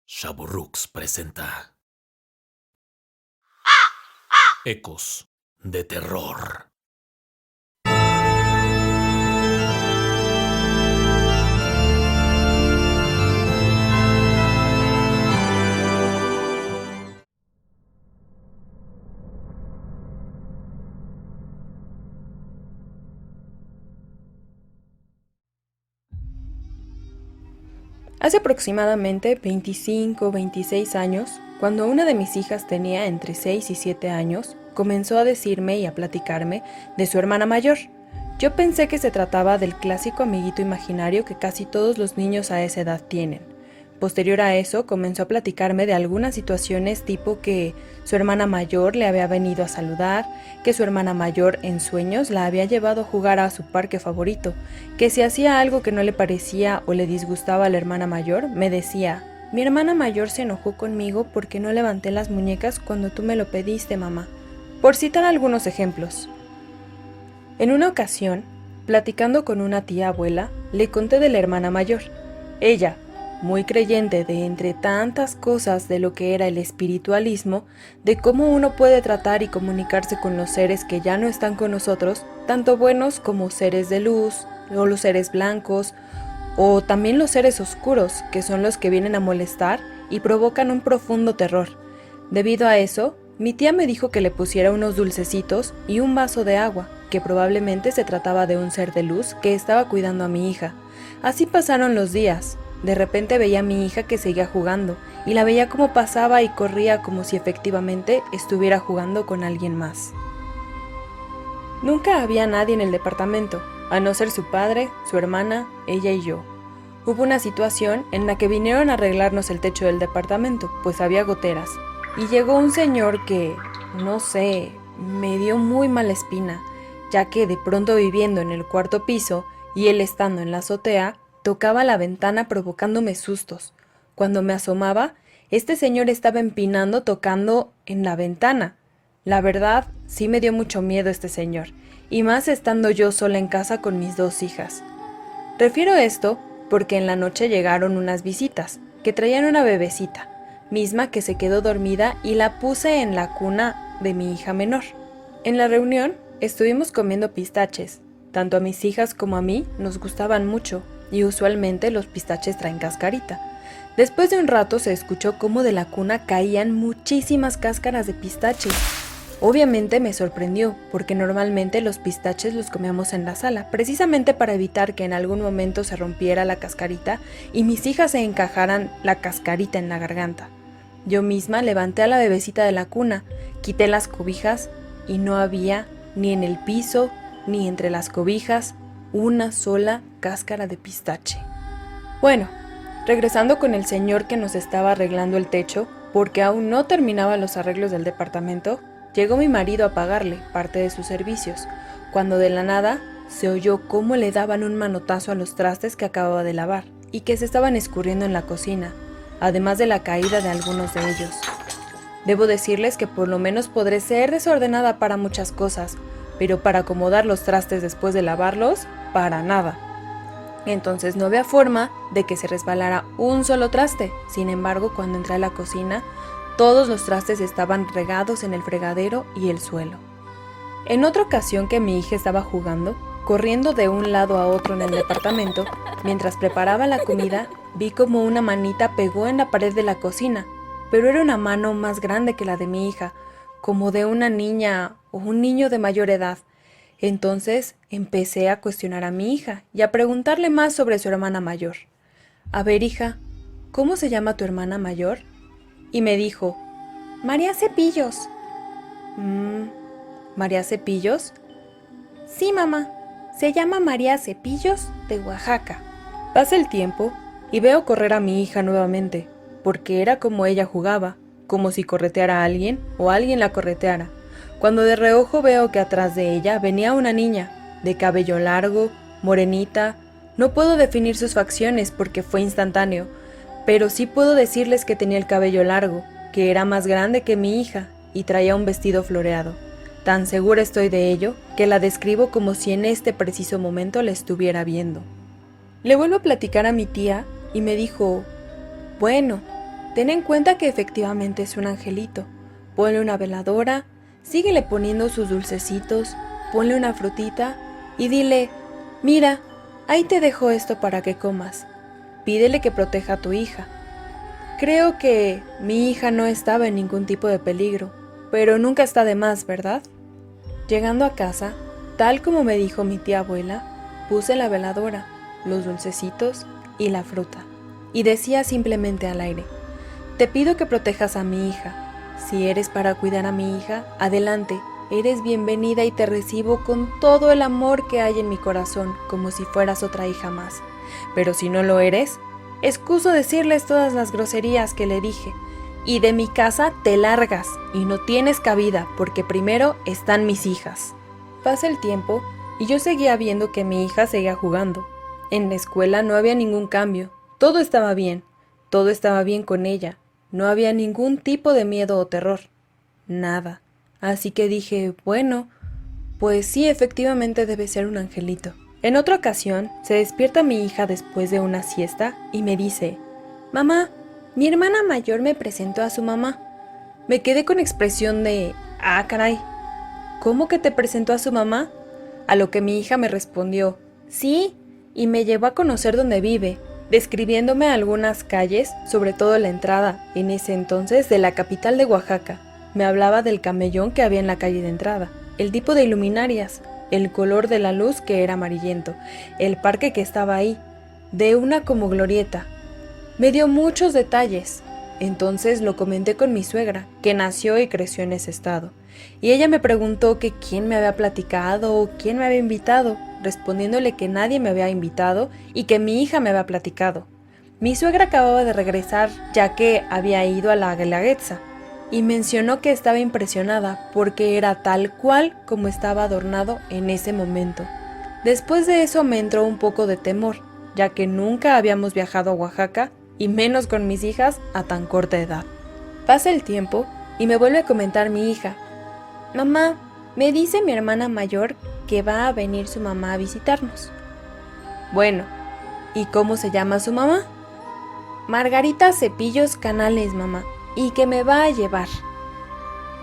Shaburrux presenta Ecos de Terror. Hace aproximadamente 25 o 26 años, cuando una de mis hijas tenía entre 6 y 7 años, comenzó a decirme y a platicarme de su hermana mayor. Yo pensé que se trataba del clásico amiguito imaginario que casi todos los niños a esa edad tienen. Posterior a eso, comenzó a platicarme de algunas situaciones tipo que su hermana mayor le había venido a saludar, que su hermana mayor en sueños la había llevado a jugar a su parque favorito, que si hacía algo que no le parecía o le disgustaba a la hermana mayor, me decía: mi hermana mayor se enojó conmigo porque no levanté las muñecas cuando tú me lo pediste, mamá. Por citar algunos ejemplos. En una ocasión, platicando con una tía abuela, le conté de la hermana mayor. Ella, muy creyente de entre tantas cosas de lo que era el espiritualismo, de cómo uno puede tratar y comunicarse con los seres que ya no están con nosotros, tanto buenos como seres de luz, o los seres blancos, o también los seres oscuros, que son los que vienen a molestar y provocan un profundo terror. Debido a eso, mi tía me dijo que le pusiera unos dulcecitos y un vaso de agua, que probablemente se trataba de un ser de luz que estaba cuidando a mi hija. Así pasaron los días. De repente veía a mi hija que seguía jugando, y la veía como pasaba y corría como si efectivamente estuviera jugando con alguien más. Nunca había nadie en el departamento, a no ser su padre, su hermana, ella y yo. Hubo una situación en la que vinieron a arreglarnos el techo del departamento, pues había goteras, y llegó un señor que, no sé, me dio muy mala espina, ya que de pronto viviendo en el cuarto piso y él estando en la azotea, tocaba la ventana provocándome sustos. Cuando me asomaba, este señor estaba empinando tocando en la ventana. La verdad, sí me dio mucho miedo este señor, y más estando yo sola en casa con mis dos hijas. Refiero esto porque en la noche llegaron unas visitas, que traían una bebecita, misma que se quedó dormida y la puse en la cuna de mi hija menor. En la reunión estuvimos comiendo pistaches. Tanto a mis hijas como a mí nos gustaban mucho, y usualmente los pistaches traen cascarita. Después de un rato se escuchó cómo de la cuna caían muchísimas cáscaras de pistache. Obviamente me sorprendió, porque normalmente los pistaches los comíamos en la sala, precisamente para evitar que en algún momento se rompiera la cascarita y mis hijas se encajaran la cascarita en la garganta. Yo misma levanté a la bebecita de la cuna, quité las cobijas y no había, ni en el piso, ni entre las cobijas, una sola cáscara de pistache. Bueno, regresando con el señor que nos estaba arreglando el techo, porque aún no terminaba los arreglos del departamento, llegó mi marido a pagarle parte de sus servicios, cuando de la nada se oyó cómo le daban un manotazo a los trastes que acababa de lavar y que se estaban escurriendo en la cocina, además de la caída de algunos de ellos. Debo decirles que por lo menos podré ser desordenada para muchas cosas, pero para acomodar los trastes después de lavarlos, para nada. Entonces no había forma de que se resbalara un solo traste. Sin embargo, cuando entré a la cocina, todos los trastes estaban regados en el fregadero y el suelo. En otra ocasión que mi hija estaba jugando, corriendo de un lado a otro en el departamento, mientras preparaba la comida, vi como una manita pegó en la pared de la cocina, pero era una mano más grande que la de mi hija, como de una niña o un niño de mayor edad. Entonces empecé a cuestionar a mi hija y a preguntarle más sobre su hermana mayor. A ver, hija, ¿cómo se llama tu hermana mayor? Y me dijo: María Cepillos. ¿María Cepillos? Sí, mamá, se llama María Cepillos de Oaxaca. Pasa el tiempo y veo correr a mi hija nuevamente, porque era como ella jugaba, como si correteara a alguien o alguien la correteara, cuando de reojo veo que atrás de ella venía una niña, de cabello largo, morenita. No puedo definir sus facciones porque fue instantáneo, pero sí puedo decirles que tenía el cabello largo, que era más grande que mi hija y traía un vestido floreado. Tan segura estoy de ello que la describo como si en este preciso momento la estuviera viendo. Le vuelvo a platicar a mi tía y me dijo: bueno, ten en cuenta que efectivamente es un angelito. Ponle una veladora, síguele poniendo sus dulcecitos, ponle una frutita y dile, mira, ahí te dejo esto para que comas. Pídele que proteja a tu hija. Creo que mi hija no estaba en ningún tipo de peligro, pero nunca está de más, ¿verdad? Llegando a casa, tal como me dijo mi tía abuela, puse la veladora, los dulcecitos y la fruta, y decía simplemente al aire, te pido que protejas a mi hija. Si eres para cuidar a mi hija, adelante, eres bienvenida y te recibo con todo el amor que hay en mi corazón, como si fueras otra hija más. Pero si no lo eres, excuso decirles todas las groserías que le dije, y de mi casa te largas y no tienes cabida porque primero están mis hijas. Pasa el tiempo y yo seguía viendo que mi hija seguía jugando. En la escuela no había ningún cambio, todo estaba bien con ella, no había ningún tipo de miedo o terror, nada. Así que dije, bueno, pues sí, efectivamente debe ser un angelito. En otra ocasión, se despierta mi hija después de una siesta y me dice, mamá, mi hermana mayor me presentó a su mamá. Me quedé con expresión de, caray, ¿cómo que te presentó a su mamá? A lo que mi hija me respondió, sí, y me llevó a conocer dónde vive, describiéndome algunas calles, sobre todo la entrada, en ese entonces, de la capital de Oaxaca. Me hablaba del camellón que había en la calle de entrada, el tipo de luminarias, el color de la luz que era amarillento, el parque que estaba ahí, de una como glorieta. Me dio muchos detalles. Entonces lo comenté con mi suegra, que nació y creció en ese estado, y ella me preguntó que quién me había platicado o quién me había invitado, respondiéndole que nadie me había invitado y que mi hija me había platicado. Mi suegra acababa de regresar, ya que había ido a la Guelaguetza, y mencionó que estaba impresionada porque era tal cual como estaba adornado en ese momento. Después de eso me entró un poco de temor, ya que nunca habíamos viajado a Oaxaca, y menos con mis hijas a tan corta edad. Pasa el tiempo y me vuelve a comentar mi hija, mamá, me dice mi hermana mayor que va a venir su mamá a visitarnos. Bueno, ¿y cómo se llama su mamá? Margarita Cepillos Canales, mamá, y que me va a llevar.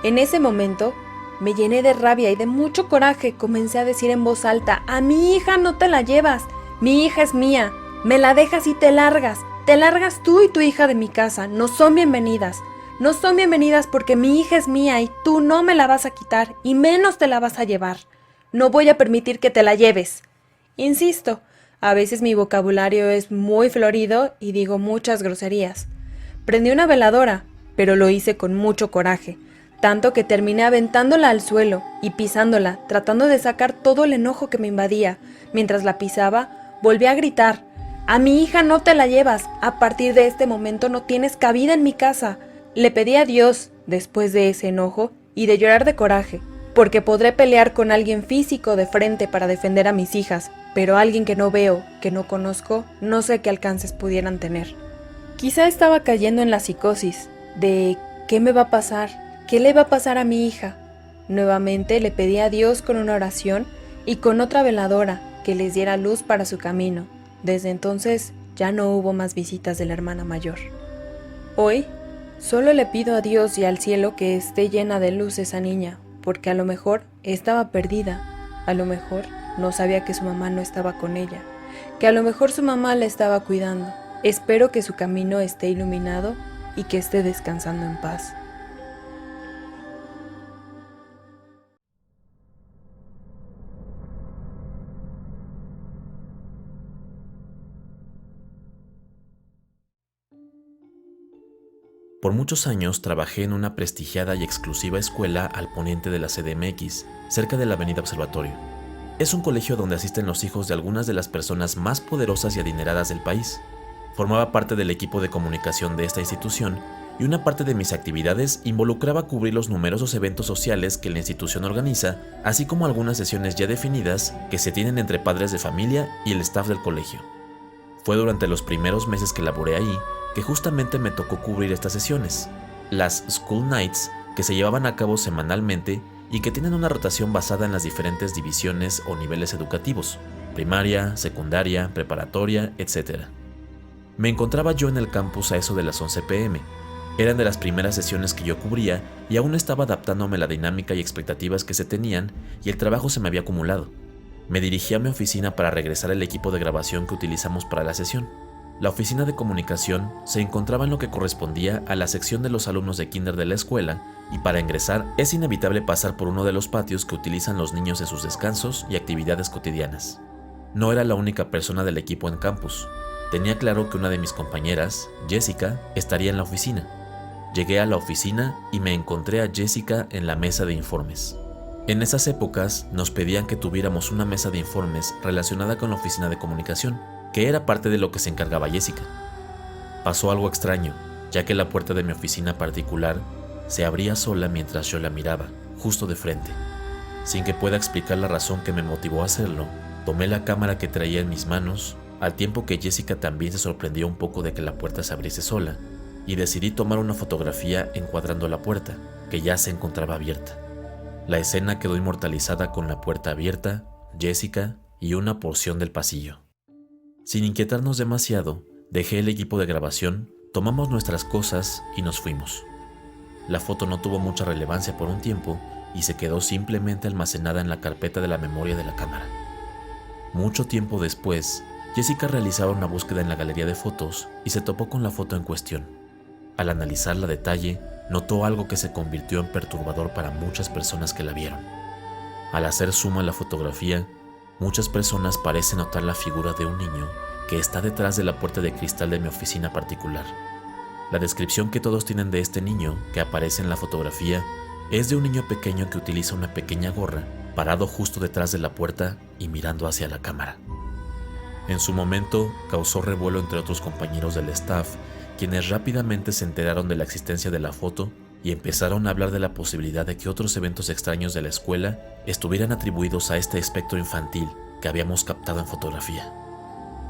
En ese momento me llené de rabia y de mucho coraje. Comencé a decir en voz alta, a mi hija no te la llevas, mi hija es mía, me la dejas y te largas tú y tu hija de mi casa, no son bienvenidas porque mi hija es mía y tú no me la vas a quitar y menos te la vas a llevar, no voy a permitir que te la lleves. Insisto, a veces mi vocabulario es muy florido y digo muchas groserías. Prendí una veladora, pero lo hice con mucho coraje, tanto que terminé aventándola al suelo y pisándola, tratando de sacar todo el enojo que me invadía. Mientras la pisaba, volví a gritar, a mi hija no te la llevas, a partir de este momento no tienes cabida en mi casa. Le pedí a Dios, después de ese enojo y de llorar de coraje, porque podré pelear con alguien físico de frente para defender a mis hijas, pero alguien que no veo, que no conozco, no sé qué alcances pudieran tener. Quizá estaba cayendo en la psicosis de ¿qué me va a pasar? ¿Qué le va a pasar a mi hija? Nuevamente le pedí a Dios con una oración y con otra veladora que les diera luz para su camino. Desde entonces ya no hubo más visitas de la hermana mayor. Hoy solo le pido a Dios y al cielo que esté llena de luz esa niña, porque a lo mejor estaba perdida, a lo mejor no sabía que su mamá no estaba con ella, que a lo mejor su mamá la estaba cuidando. Espero que su camino esté iluminado y que esté descansando en paz. Por muchos años trabajé en una prestigiada y exclusiva escuela al poniente de la CDMX, cerca de la Avenida Observatorio. Es un colegio donde asisten los hijos de algunas de las personas más poderosas y adineradas del país. Formaba parte del equipo de comunicación de esta institución y una parte de mis actividades involucraba cubrir los numerosos eventos sociales que la institución organiza, así como algunas sesiones ya definidas que se tienen entre padres de familia y el staff del colegio. Fue durante los primeros meses que laboré ahí que justamente me tocó cubrir estas sesiones, las School Nights, que se llevaban a cabo semanalmente y que tienen una rotación basada en las diferentes divisiones o niveles educativos, primaria, secundaria, preparatoria, etc. Me encontraba yo en el campus a eso de las 11 p.m., Eran de las primeras sesiones que yo cubría y aún estaba adaptándome a la dinámica y expectativas que se tenían, y el trabajo se me había acumulado. Me dirigí a mi oficina para regresar el equipo de grabación que utilizamos para la sesión. La oficina de comunicación se encontraba en lo que correspondía a la sección de los alumnos de kinder de la escuela, y para ingresar es inevitable pasar por uno de los patios que utilizan los niños en sus descansos y actividades cotidianas. No era la única persona del equipo en campus. Tenía claro que una de mis compañeras, Jessica, estaría en la oficina. Llegué a la oficina y me encontré a Jessica en la mesa de informes. En esas épocas nos pedían que tuviéramos una mesa de informes relacionada con la oficina de comunicación, que era parte de lo que se encargaba Jessica. Pasó algo extraño, ya que la puerta de mi oficina particular se abría sola mientras yo la miraba, justo de frente. Sin que pueda explicar la razón que me motivó a hacerlo, tomé la cámara que traía en mis manos, al tiempo que Jessica también se sorprendió un poco de que la puerta se abriese sola, y decidí tomar una fotografía encuadrando la puerta, que ya se encontraba abierta. La escena quedó inmortalizada con la puerta abierta, Jessica y una porción del pasillo. Sin inquietarnos demasiado, dejé el equipo de grabación, tomamos nuestras cosas y nos fuimos. La foto no tuvo mucha relevancia por un tiempo y se quedó simplemente almacenada en la carpeta de la memoria de la cámara. Mucho tiempo después, Jessica realizaba una búsqueda en la galería de fotos y se topó con la foto en cuestión. Al analizarla a detalle, notó algo que se convirtió en perturbador para muchas personas que la vieron. Al hacer zoom a la fotografía, muchas personas parecen notar la figura de un niño que está detrás de la puerta de cristal de mi oficina particular. La descripción que todos tienen de este niño que aparece en la fotografía es de un niño pequeño que utiliza una pequeña gorra, parado justo detrás de la puerta y mirando hacia la cámara. En su momento, causó revuelo entre otros compañeros del staff, quienes rápidamente se enteraron de la existencia de la foto y empezaron a hablar de la posibilidad de que otros eventos extraños de la escuela estuvieran atribuidos a este espectro infantil que habíamos captado en fotografía.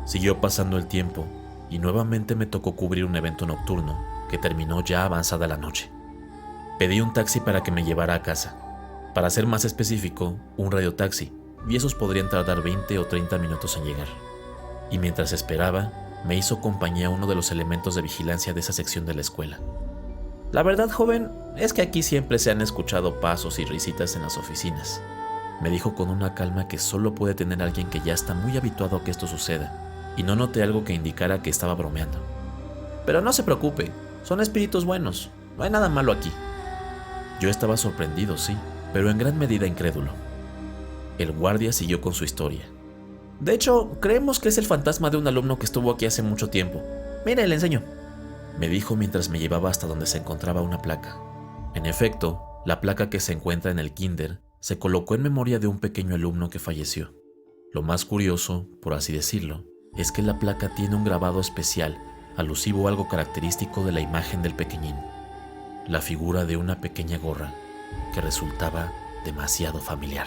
Siguió pasando el tiempo y nuevamente me tocó cubrir un evento nocturno que terminó ya avanzada la noche. Pedí un taxi para que me llevara a casa. Para ser más específico, un radiotaxi, y esos podrían tardar 20 o 30 minutos en llegar. Y mientras esperaba, me hizo compañía uno de los elementos de vigilancia de esa sección de la escuela. La verdad, joven, es que aquí siempre se han escuchado pasos y risitas en las oficinas, me dijo con una calma que solo puede tener alguien que ya está muy habituado a que esto suceda, y no noté algo que indicara que estaba bromeando. Pero no se preocupe, son espíritus buenos, no hay nada malo aquí. Yo estaba sorprendido, sí, pero en gran medida incrédulo. El guardia siguió con su historia. De hecho, creemos que es el fantasma de un alumno que estuvo aquí hace mucho tiempo. Mire, le enseño, me dijo mientras me llevaba hasta donde se encontraba una placa. En efecto, la placa que se encuentra en el kinder se colocó en memoria de un pequeño alumno que falleció. Lo más curioso, por así decirlo, es que la placa tiene un grabado especial, alusivo a algo característico de la imagen del pequeñín, la figura de una pequeña gorra que resultaba demasiado familiar.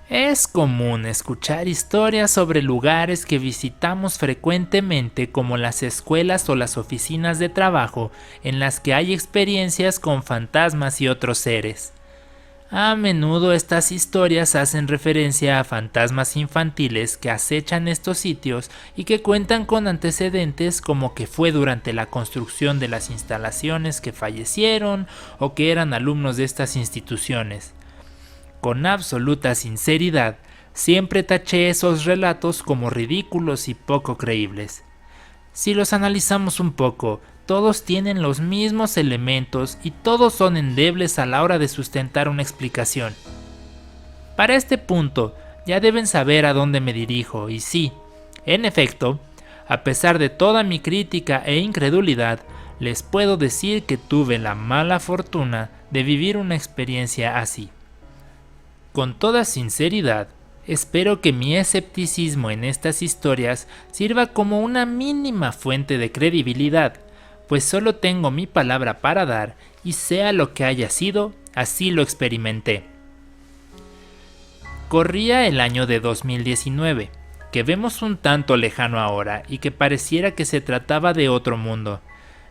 Es común escuchar historias sobre lugares que visitamos frecuentemente como las escuelas o las oficinas de trabajo en las que hay experiencias con fantasmas y otros seres. A menudo estas historias hacen referencia a fantasmas infantiles que acechan estos sitios y que cuentan con antecedentes como que fue durante la construcción de las instalaciones que fallecieron o que eran alumnos de estas instituciones. Con absoluta sinceridad, siempre taché esos relatos como ridículos y poco creíbles. Si los analizamos un poco, todos tienen los mismos elementos y todos son endebles a la hora de sustentar una explicación. Para este punto, ya deben saber a dónde me dirijo, y sí, en efecto, a pesar de toda mi crítica e incredulidad, les puedo decir que tuve la mala fortuna de vivir una experiencia así. Con toda sinceridad, espero que mi escepticismo en estas historias sirva como una mínima fuente de credibilidad, pues solo tengo mi palabra para dar y sea lo que haya sido, así lo experimenté. Corría el año de 2019, que vemos un tanto lejano ahora y que pareciera que se trataba de otro mundo.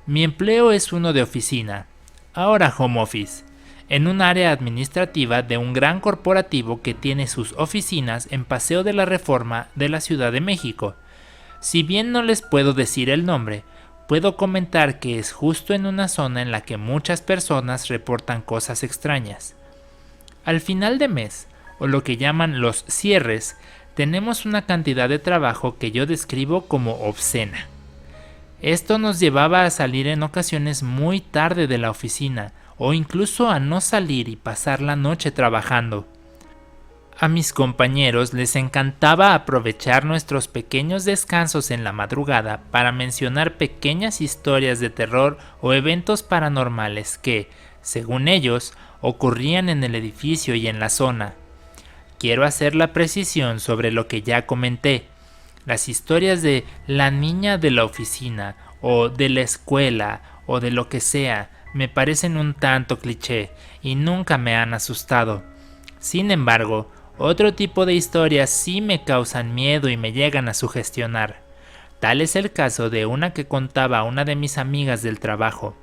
Mi empleo es uno de oficina, ahora home office, en un área administrativa de un gran corporativo que tiene sus oficinas en Paseo de la Reforma de la Ciudad de México. Si bien no les puedo decir el nombre, puedo comentar que es justo en una zona en la que muchas personas reportan cosas extrañas. Al final de mes, o lo que llaman los cierres, tenemos una cantidad de trabajo que yo describo como obscena. Esto nos llevaba a salir en ocasiones muy tarde de la oficina, o incluso a no salir y pasar la noche trabajando. A mis compañeros les encantaba aprovechar nuestros pequeños descansos en la madrugada para mencionar pequeñas historias de terror o eventos paranormales que, según ellos, ocurrían en el edificio y en la zona. Quiero hacer la precisión sobre lo que ya comenté. Las historias de la niña de la oficina, o de la escuela, o de lo que sea, me parecen un tanto cliché y nunca me han asustado. Sin embargo, otro tipo de historias sí me causan miedo y me llegan a sugestionar. Tal es el caso de una que contaba una de mis amigas del trabajo.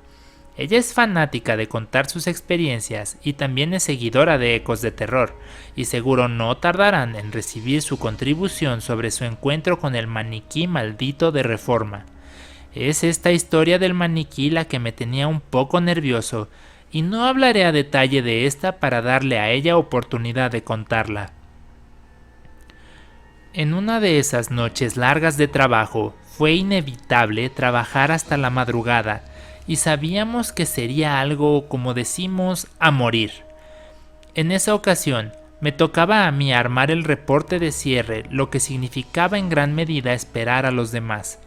Ella es fanática de contar sus experiencias y también es seguidora de Ecos de Terror, y seguro no tardarán en recibir su contribución sobre su encuentro con el maniquí maldito de Reforma. Es esta historia del maniquí la que me tenía un poco nervioso, y no hablaré a detalle de esta para darle a ella oportunidad de contarla. En una de esas noches largas de trabajo, fue inevitable trabajar hasta la madrugada, y sabíamos que sería algo, como decimos, a morir. En esa ocasión, me tocaba a mí armar el reporte de cierre, lo que significaba en gran medida esperar a los demás.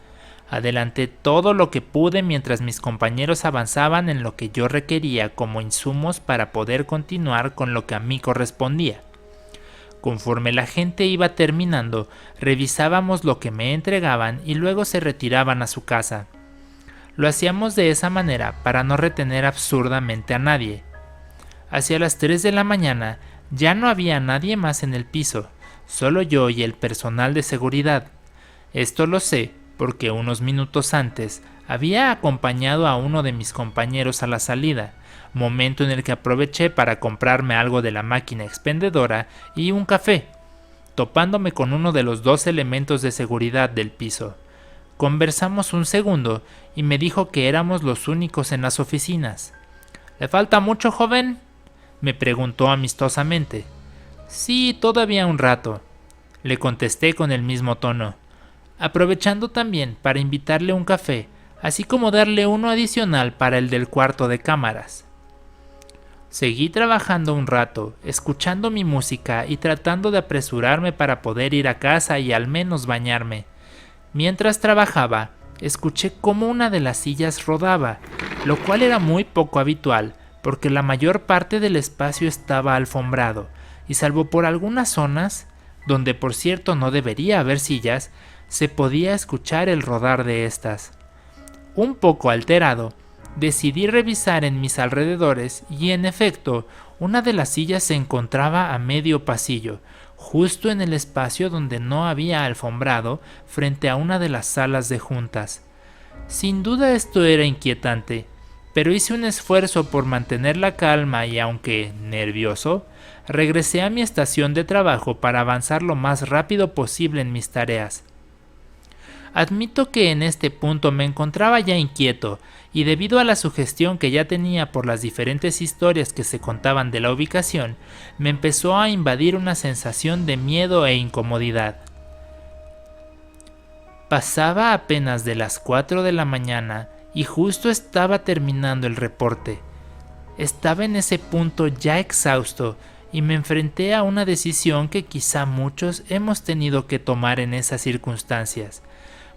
Adelanté todo lo que pude mientras mis compañeros avanzaban en lo que yo requería como insumos para poder continuar con lo que a mí correspondía. Conforme la gente iba terminando, revisábamos lo que me entregaban y luego se retiraban a su casa. Lo hacíamos de esa manera para no retener absurdamente a nadie. Hacia las 3 de la mañana ya no había nadie más en el piso, solo yo y el personal de seguridad. Esto lo sé porque unos minutos antes había acompañado a uno de mis compañeros a la salida, momento en el que aproveché para comprarme algo de la máquina expendedora y un café, topándome con uno de los 2 elementos de seguridad del piso. Conversamos un segundo y me dijo que éramos los únicos en las oficinas. ¿Le falta mucho, joven?, me preguntó amistosamente. Sí, todavía un rato, le contesté con el mismo tono, aprovechando también para invitarle un café, así como darle uno adicional para el del cuarto de cámaras. Seguí trabajando un rato, escuchando mi música y tratando de apresurarme para poder ir a casa y al menos bañarme. Mientras trabajaba, escuché cómo una de las sillas rodaba, lo cual era muy poco habitual, porque la mayor parte del espacio estaba alfombrado, y salvo por algunas zonas, donde por cierto no debería haber sillas, se podía escuchar el rodar de estas. Un poco alterado, decidí revisar en mis alrededores y en efecto, una de las sillas se encontraba a medio pasillo, justo en el espacio donde no había alfombrado frente a una de las salas de juntas. Sin duda esto era inquietante, pero hice un esfuerzo por mantener la calma y aunque nervioso, regresé a mi estación de trabajo para avanzar lo más rápido posible en mis tareas. Admito que en este punto me encontraba ya inquieto y debido a la sugestión que ya tenía por las diferentes historias que se contaban de la ubicación, me empezó a invadir una sensación de miedo e incomodidad. Pasaba apenas de las 4 de la mañana y justo estaba terminando el reporte. Estaba en ese punto ya exhausto y me enfrenté a una decisión que quizá muchos hemos tenido que tomar en esas circunstancias.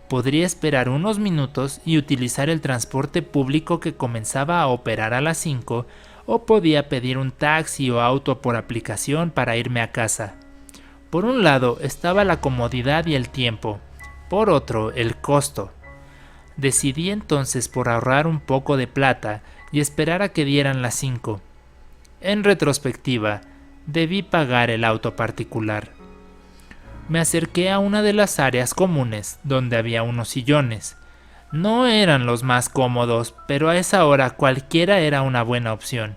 Podría esperar unos minutos y utilizar el transporte público que comenzaba a operar a las 5, o podía pedir un taxi o auto por aplicación para irme a casa. Por un lado estaba la comodidad y el tiempo, por otro el costo. Decidí entonces por ahorrar un poco de plata y esperar a que dieran las 5. En retrospectiva, debí pagar el auto particular. Me acerqué a una de las áreas comunes donde había unos sillones. No eran los más cómodos, pero a esa hora cualquiera era una buena opción.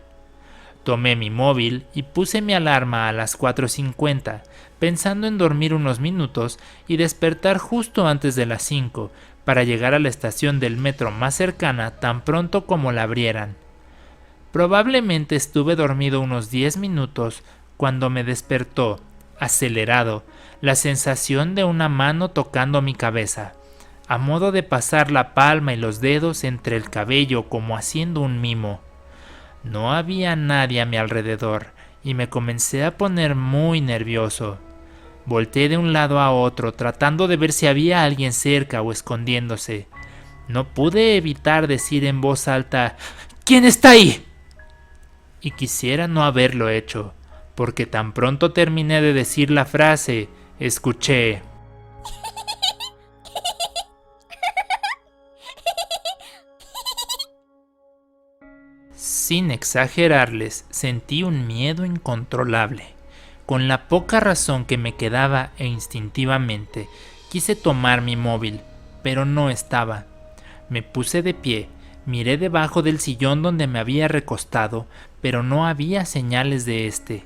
Tomé mi móvil y puse mi alarma a las 4:50, pensando en dormir unos minutos y despertar justo antes de las 5, para llegar a la estación del metro más cercana tan pronto como la abrieran. Probablemente estuve dormido unos 10 minutos cuando me despertó, acelerado, la sensación de una mano tocando mi cabeza, a modo de pasar la palma y los dedos entre el cabello como haciendo un mimo. No había nadie a mi alrededor y me comencé a poner muy nervioso. Volteé de un lado a otro tratando de ver si había alguien cerca o escondiéndose. No pude evitar decir en voz alta: ¿Quién está ahí? Y quisiera no haberlo hecho, porque tan pronto terminé de decir la frase, escuché: Sin exagerarles, sentí un miedo incontrolable. Con la poca razón que me quedaba e instintivamente, quise tomar mi móvil, pero no estaba. Me puse de pie, miré debajo del sillón donde me había recostado, pero no había señales de este.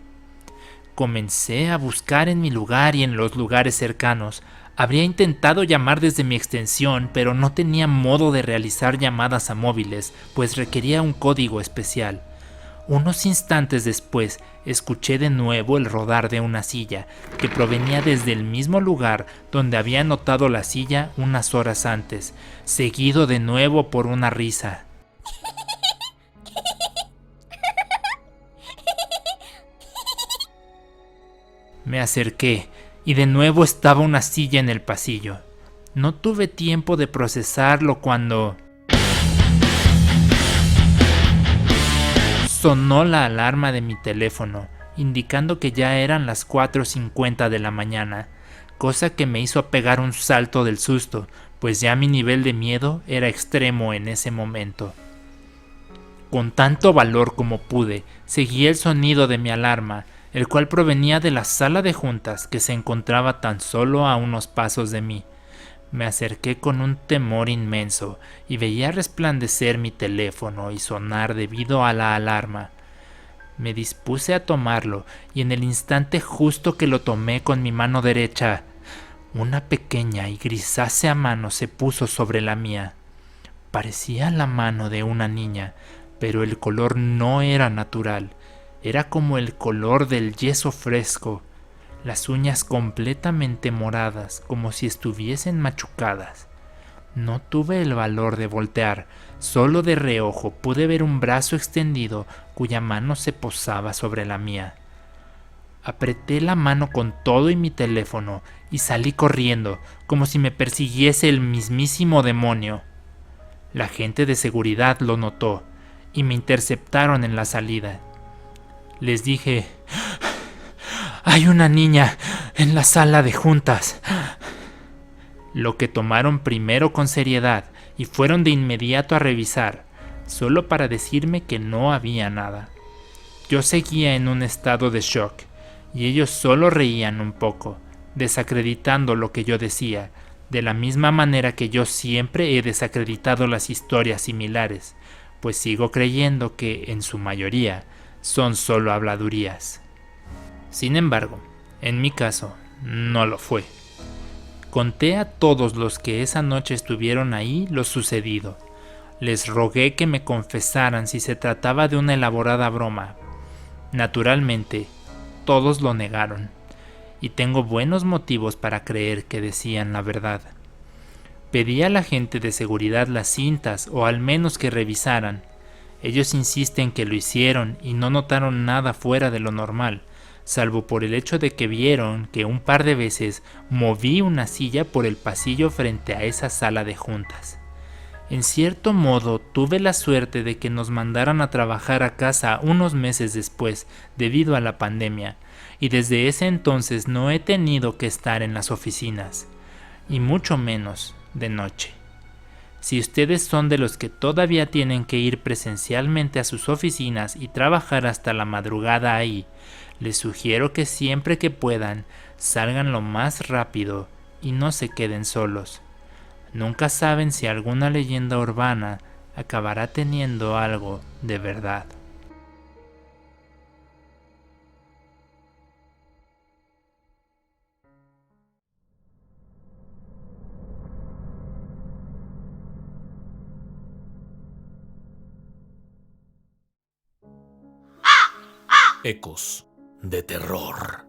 Comencé a buscar en mi lugar y en los lugares cercanos. Habría intentado llamar desde mi extensión, pero no tenía modo de realizar llamadas a móviles, pues requería un código especial. Unos instantes después, escuché de nuevo el rodar de una silla, que provenía desde el mismo lugar donde había notado la silla unas horas antes, seguido de nuevo por una risa. Me acerqué, y de nuevo estaba una silla en el pasillo. No tuve tiempo de procesarlo cuando sonó la alarma de mi teléfono, indicando que ya eran las 4:50 de la mañana, cosa que me hizo pegar un salto del susto, pues ya mi nivel de miedo era extremo en ese momento. Con tanto valor como pude, seguí el sonido de mi alarma, el cual provenía de la sala de juntas que se encontraba tan solo a unos pasos de mí. Me acerqué con un temor inmenso y veía resplandecer mi teléfono y sonar debido a la alarma. Me dispuse a tomarlo y en el instante justo que lo tomé con mi mano derecha, una pequeña y grisácea mano se puso sobre la mía. Parecía la mano de una niña, pero el color no era natural. Era como el color del yeso fresco, las uñas completamente moradas, como si estuviesen machucadas. No tuve el valor de voltear, solo de reojo pude ver un brazo extendido cuya mano se posaba sobre la mía. Apreté la mano con todo y mi teléfono y salí corriendo, como si me persiguiese el mismísimo demonio. La gente de seguridad lo notó y me interceptaron en la salida. Les dije: «Hay una niña en la sala de juntas», lo que tomaron primero con seriedad y fueron de inmediato a revisar, solo para decirme que no había nada. Yo seguía en un estado de shock y ellos solo reían un poco, desacreditando lo que yo decía, de la misma manera que yo siempre he desacreditado las historias similares, pues sigo creyendo que, en su mayoría, son solo habladurías. Sin embargo, en mi caso, no lo fue. Conté a todos los que esa noche estuvieron ahí lo sucedido. Les rogué que me confesaran si se trataba de una elaborada broma. Naturalmente, todos lo negaron, y tengo buenos motivos para creer que decían la verdad. Pedí a la gente de seguridad las cintas, o al menos que revisaran. Ellos insisten que lo hicieron y no notaron nada fuera de lo normal, salvo por el hecho de que vieron que un par de veces moví una silla por el pasillo frente a esa sala de juntas. En cierto modo, tuve la suerte de que nos mandaran a trabajar a casa unos meses después, debido a la pandemia, y desde ese entonces no he tenido que estar en las oficinas, y mucho menos de noche. Si ustedes son de los que todavía tienen que ir presencialmente a sus oficinas y trabajar hasta la madrugada ahí, les sugiero que siempre que puedan salgan lo más rápido y no se queden solos. Nunca saben si alguna leyenda urbana acabará teniendo algo de verdad. Ecos de terror.